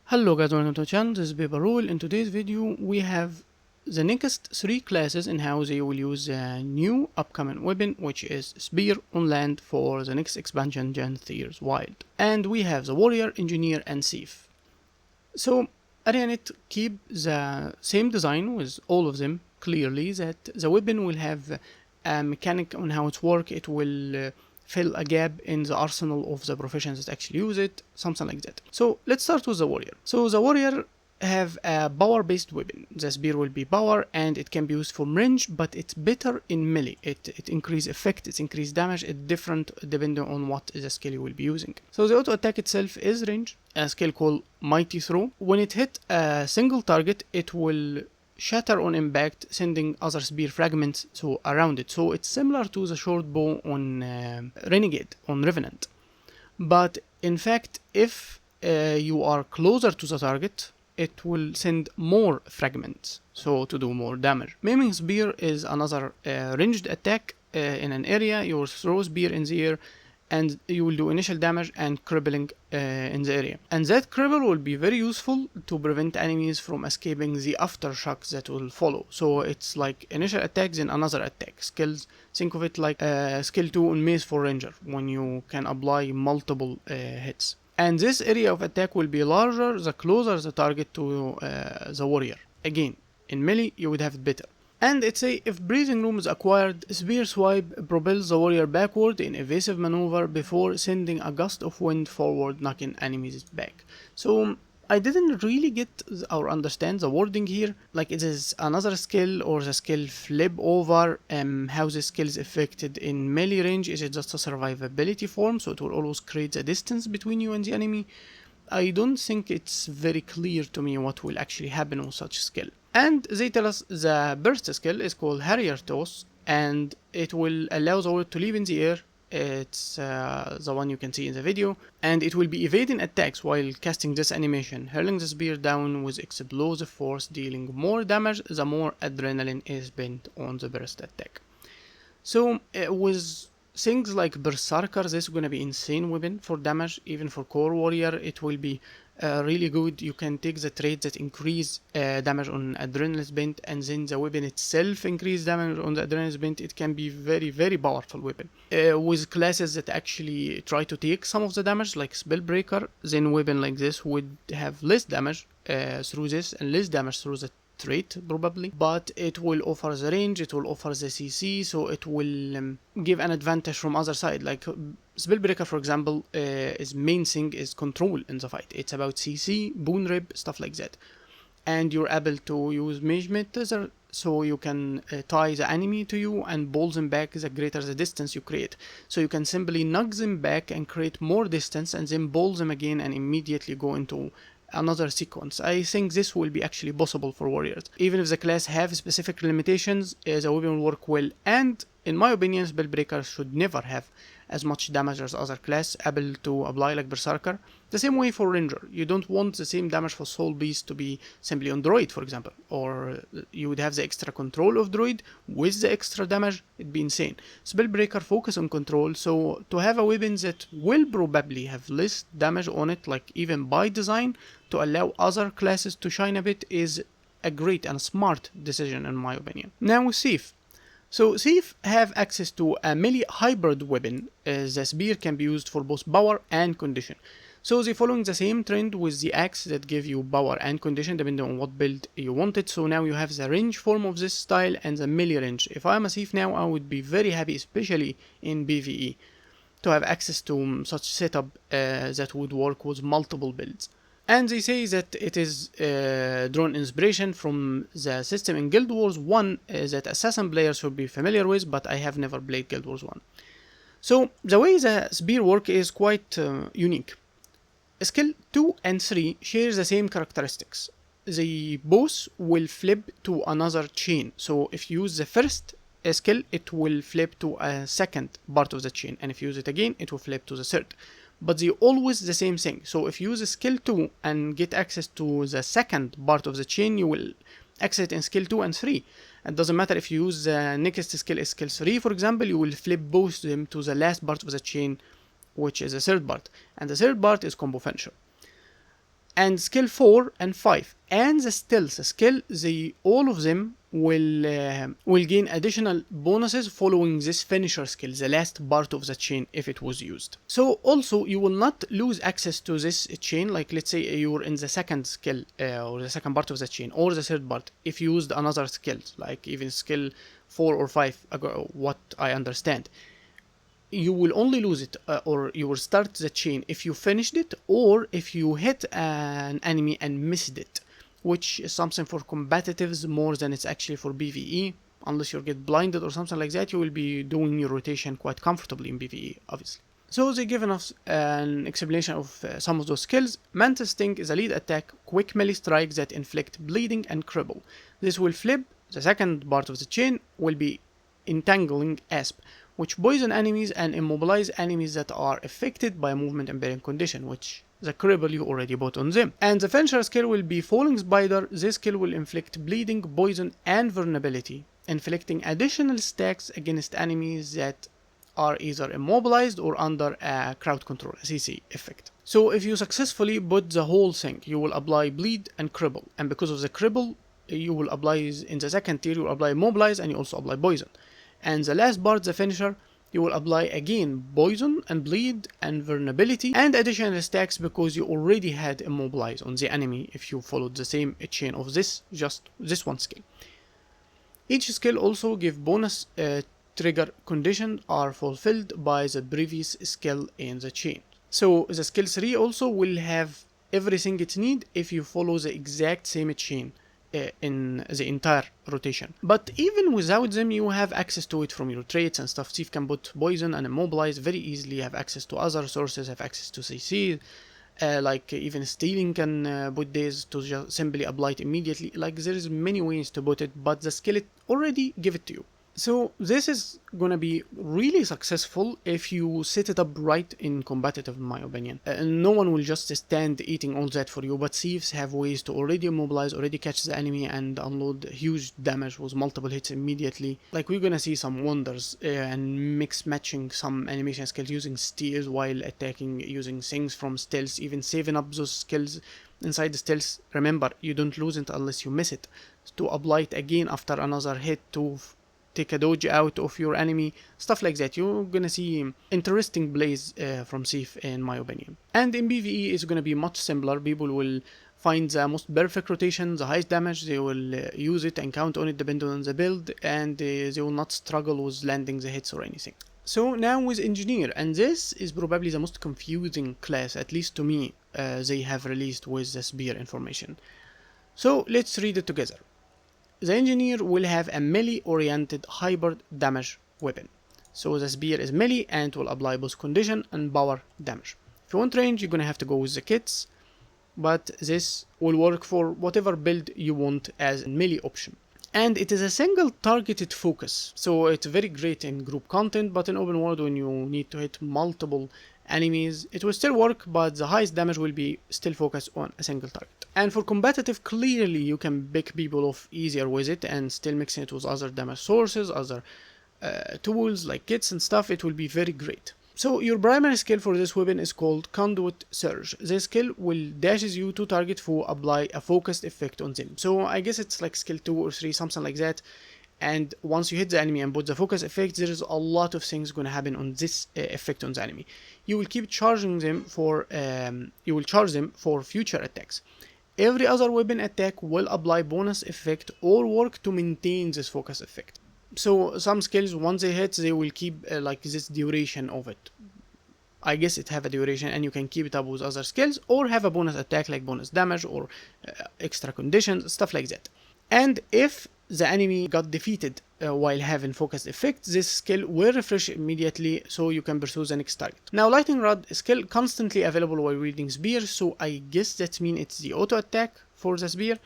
Hello guys, welcome to the channel. This is Rule. In today's video we have the next 3 classes and how they will use a new upcoming weapon, which is Spear on land for the next expansion, Gen 3's Wild. And we have the Warrior, Engineer and Thief. So ArenaNet keep the same design with all of them, clearly that the weapon will have a mechanic on how it works. It will fill a gap in the arsenal of the professions that actually use it, something like that. So let's start with the Warrior. So the Warrior have a power based weapon. The spear will be power and it can be used from range, but it's better in melee. It increase effect, it increase damage, it's different depending on what the skill you will be using. So the auto attack itself is range, a skill called Mighty Throw. When it hit a single target, it will shatter on impact, sending other spear fragments around it. So it's similar to the short bow on Renegade, on Revenant. But in fact, if you are closer to the target, it will send more fragments, so to do more damage. Maiming Spear is another ranged attack in an area. You will throw spear in the air and you will do initial damage and crippling in the area. And that cripple will be very useful to prevent enemies from escaping the aftershocks that will follow. So it's like initial attacks and another attack. Skills, think of it like skill 2 on Mace for Ranger, when you can apply multiple hits. And this area of attack will be larger the closer the target to the Warrior. Again, in melee you would have it better. And it's a if breathing room is acquired, Spear Swipe propels the Warrior backward in evasive maneuver before sending a gust of wind forward, knocking enemies back. So I didn't really get or understand the wording here, like it is another skill or the skill flip over, how the skill is affected in melee range. Is it just a survivability form, so it will always create a distance between you and the enemy? I don't think it's very clear to me what will actually happen with such skill. And they tell us the burst skill is called Harrier Toss, and it will allow the warrior to leap in the air. It's the one you can see in the video, and it will be evading attacks while casting this animation, hurling the spear down with explosive force, dealing more damage the more adrenaline is spent on the burst attack. So with things like Berserker, this is gonna be insane weapon for damage. Even for core warrior it will be really good. You can take the traits that increase damage on adrenaline spent, and then the weapon itself increase damage on the adrenaline spent. It can be very, very powerful weapon. With classes that actually try to take some of the damage, like Spellbreaker, then weapon like this would have less damage through this and less damage through the trait probably, but it will offer the range, it will offer the CC, so it will give an advantage from other side. Like Spellbreaker, for example, his main thing is control in the fight. It's about CC, Boon Rib, stuff like that. And you're able to use Mage Tether, so you can tie the enemy to you and ball them back the greater the distance you create. So you can simply knock them back and create more distance and then ball them again and immediately go into another sequence. I think this will be actually possible for warriors. Even if the class have specific limitations, the weapon will work well, and in my opinion Spellbreaker should never have as much damage as other class, able to apply like Berserker. The same way for Ranger, you don't want the same damage for Soul Beast to be simply on Droid, for example, or you would have the extra control of Droid with the extra damage. It'd be insane. Spellbreaker focus on control, so to have a weapon that will probably have less damage on it, like even by design, to allow other classes to shine a bit, is a great and smart decision in my opinion. Now with Thief. So Thief have access to a melee hybrid weapon. The spear can be used for both power and condition. So they're following the same trend with the axe that give you power and condition depending on what build you want it. So now you have the range form of this style and the melee range. If I'm a Thief now, I would be very happy, especially in PvE, to have access to such setup that would work with multiple builds. And they say that it is drawn inspiration from the system in Guild Wars 1 that Assassin players should be familiar with, but I have never played Guild Wars 1. So the way the spear work is quite unique. Skill 2 and 3 share the same characteristics. They both will flip to another chain. So if you use the first skill, it will flip to a second part of the chain, and if you use it again, it will flip to the third. But they always the same thing. So if you use skill 2 and get access to the second part of the chain, you will access it in skill 2 and 3. It doesn't matter if you use the next skill is skill 3, for example, you will flip both of them to the last part of the chain, which is the third part. And the third part is combo finisher. And skill 4 and 5 and the stealth skill, all of them will gain additional bonuses following this finisher skill, the last part of the chain, if it was used. So also you will not lose access to this chain, like let's say you're in the second skill or the second part of the chain or the third part. If you used another skill, like even skill 4 or 5, what I understand, you will only lose it or you will start the chain if you finished it or if you hit an enemy and missed it, which is something for combatives more than it's actually for PvE. Unless you get blinded or something like that, you will be doing your rotation quite comfortably in PvE, obviously. So they given us an explanation of some of those skills. Mantis Sting is a lead attack, quick melee strike that inflict bleeding and cripple. This will flip. The second part of the chain will be Entangling Asp, which poison enemies and immobilize enemies that are affected by a movement impairing condition, which the cripple you already bought on them. And the finisher skill will be Falling Spider. This skill will inflict bleeding, poison, and vulnerability, inflicting additional stacks against enemies that are either immobilized or under a crowd control, a CC effect. So if you successfully put the whole thing, you will apply bleed and cripple, and because of the cripple, you will apply in the second tier, you will apply immobilize and you also apply poison. And the last part, the finisher, you will apply again poison and bleed and vulnerability and additional stacks because you already had immobilize on the enemy if you followed the same chain of this one skill. Each skill also give bonus trigger conditions are fulfilled by the previous skill in the chain. So the skill 3 also will have everything it needs if you follow the exact same chain in the entire rotation. But even without them, you have access to it from your traits and stuff. Thief can put poison and immobilize very easily, have access to other sources, have access to CC, like even stealing can put this to just simply apply it immediately. Like there is many ways to put it, but the skill already give it to you. So this is gonna be really successful if you set it up right in competitive, in my opinion. No one will just stand eating all that for you, but thieves have ways to already immobilize, already catch the enemy and unload huge damage with multiple hits immediately. Like we're gonna see some wonders and mix matching some animation skills using steals while attacking, using things from stealth, even saving up those skills inside the stealth. Remember, you don't lose it unless you miss it. To apply it again after another hit to take a dodge out of your enemy, stuff like that. You're gonna see interesting plays from Thief, in my opinion. And in PvE it's gonna be much simpler. People will find the most perfect rotation, the highest damage, they will use it and count on it depending on the build, and they will not struggle with landing the hits or anything. So now with Engineer, and this is probably the most confusing class, at least to me, they have released with the Spear information. So let's read it together. The Engineer will have a melee-oriented hybrid damage weapon. So the Spear is melee and will apply both condition and power damage. If you want range, you're gonna have to go with the kits, but this will work for whatever build you want as a melee option. And it is a single targeted focus, so it's very great in group content, but in open world when you need to hit multiple enemies, it will still work, but the highest damage will be still focused on a single target. And for competitive, clearly you can pick people off easier with it and still mixing it with other damage sources, other tools like kits and stuff. It will be very great. So your primary skill for this weapon is called Conduit Surge. This skill will dashes you to target who apply a focused effect on them. So I guess it's like skill 2 or 3, something like that. And once you hit the enemy and put the focus effect, there is a lot of things going to happen on this effect on the enemy. You will keep charging them for charge them for future attacks. Every other weapon attack will apply bonus effect or work to maintain this focus effect. So some skills, once they hit, they will keep like this duration of it. I guess it have a duration and you can keep it up with other skills or have a bonus attack like bonus damage or extra conditions, stuff like that. And if the enemy got defeated while having focused effect, this skill will refresh immediately so you can pursue the next target. Now Lightning Rod skill constantly available while wielding Spear, so I guess that means it's the auto attack for the Spear.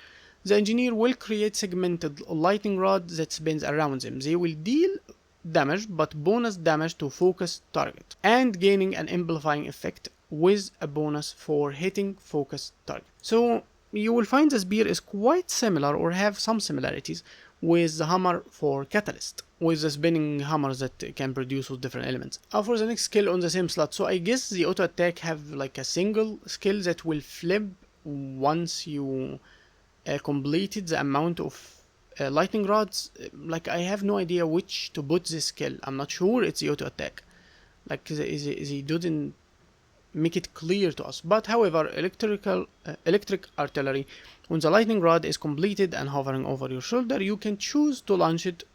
The Engineer will create segmented Lightning Rod that spins around them. They will deal damage but bonus damage to focus target and gaining an amplifying effect with a bonus for hitting focus target. So you will find the spear is quite similar or have some similarities with the hammer for Catalyst, with the spinning hammers that can produce with different elements. For the next skill on the same slot, so I guess the auto attack have like a single skill that will flip once you completed the amount of lightning rods. Like I have no idea which to put this skill. I'm not sure it's the auto attack. Like they didn't make it clear to us. But however, electric artillery, when the lightning rod is completed and hovering over your shoulder, you can choose to launch it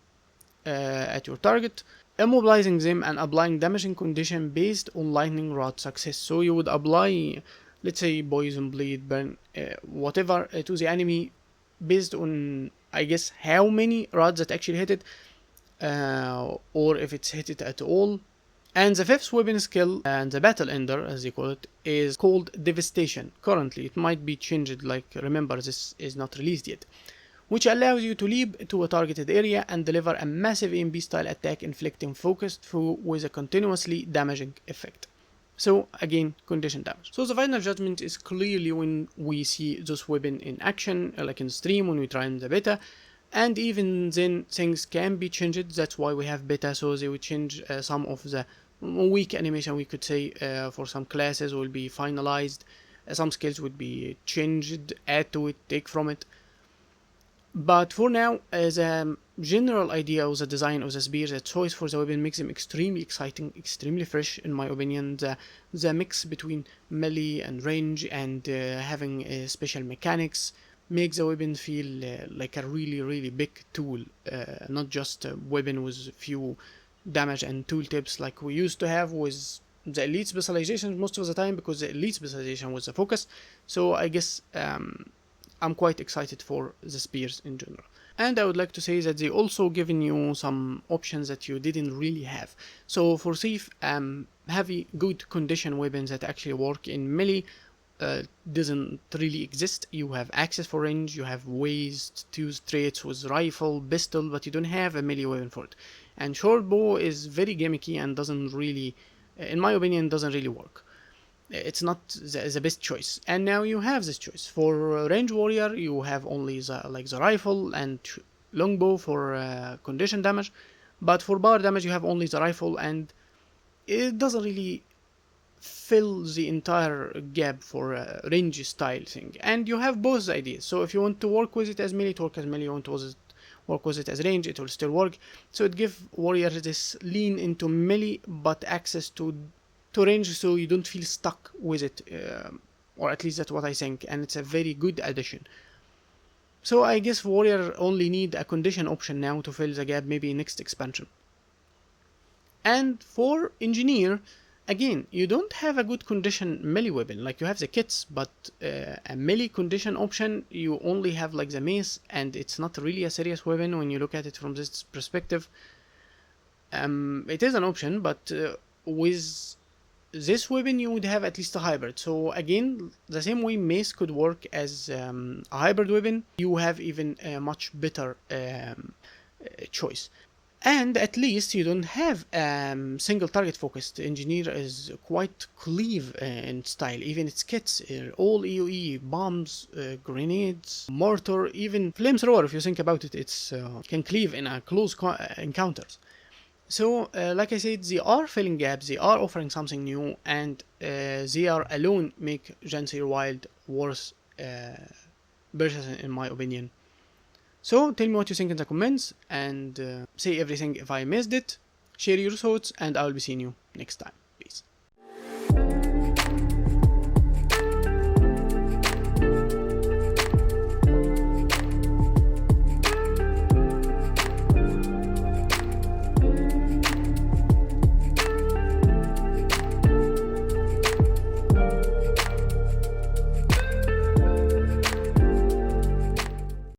at your target, immobilizing them and applying damaging condition based on lightning rod success. So you would apply, let's say, poison, bleed, burn, whatever to the enemy based on, I guess, how many rods that actually hit it, or if it's hit it at all. And the fifth weapon skill, and the battle ender as they call it, is called Devastation. Currently it might be changed, like remember this is not released yet, which allows you to leap to a targeted area and deliver a massive EMP style attack inflicting focused foe with a continuously damaging effect. So again, condition damage. So the final judgment is clearly when we see this weapon in action, like in stream when we try in the beta, and even then things can be changed. That's why we have beta, so they will change some of the weak animation, we could say, for some classes will be finalized, some skills would be changed, add to it, take from it. But for now, as a general idea of the design of the spear, the choice for the weapon makes them extremely exciting, extremely fresh in my opinion. The mix between melee and range and having special mechanics makes the weapon feel like a really big tool, not just a weapon with few damage and tooltips like we used to have with the elite specialization most of the time, because the elite specialization was the focus. So I guess I'm quite excited for the spears in general. And I would like to say that they also given you some options that you didn't really have. So for Thief, heavy good condition weapons that actually work in melee doesn't really exist. You have access for range, you have ways to use traits with rifle, pistol, but you don't have a melee weapon for it. And short bow is very gimmicky and doesn't really, in my opinion, doesn't really work. It's not the best choice. And now you have this choice. For range warrior, you have only the rifle and longbow for condition damage, but for bar damage you have only the rifle, and it doesn't really fill the entire gap for a range style thing. And you have both ideas. So if you want to work with it as melee, work as melee. You want to work with it as range, it will still work. So it gives warriors this lean into melee but access to range, so you don't feel stuck with it, or at least that's what I think, and it's a very good addition. So I guess warrior only need a condition option now to fill the gap, maybe next expansion. And for engineer, again, you don't have a good condition melee weapon. Like you have the kits, but a melee condition option, you only have like the mace, and it's not really a serious weapon when you look at it from this perspective. It is an option, but with this weapon you would have at least a hybrid. So again, the same way mace could work as a hybrid weapon, you have even a much better choice. And at least you don't have single target focused. Engineer is quite cleave in style. Even its kits are all AoE, bombs, grenades, mortar, even flamethrower. If you think about it, it's can cleave in a close encounters. So, like I said, they are filling gaps, they are offering something new, and they are alone make Genseer Wild worth purchasing, in my opinion. So, tell me what you think in the comments, and say everything if I missed it, share your thoughts, and I will be seeing you next time.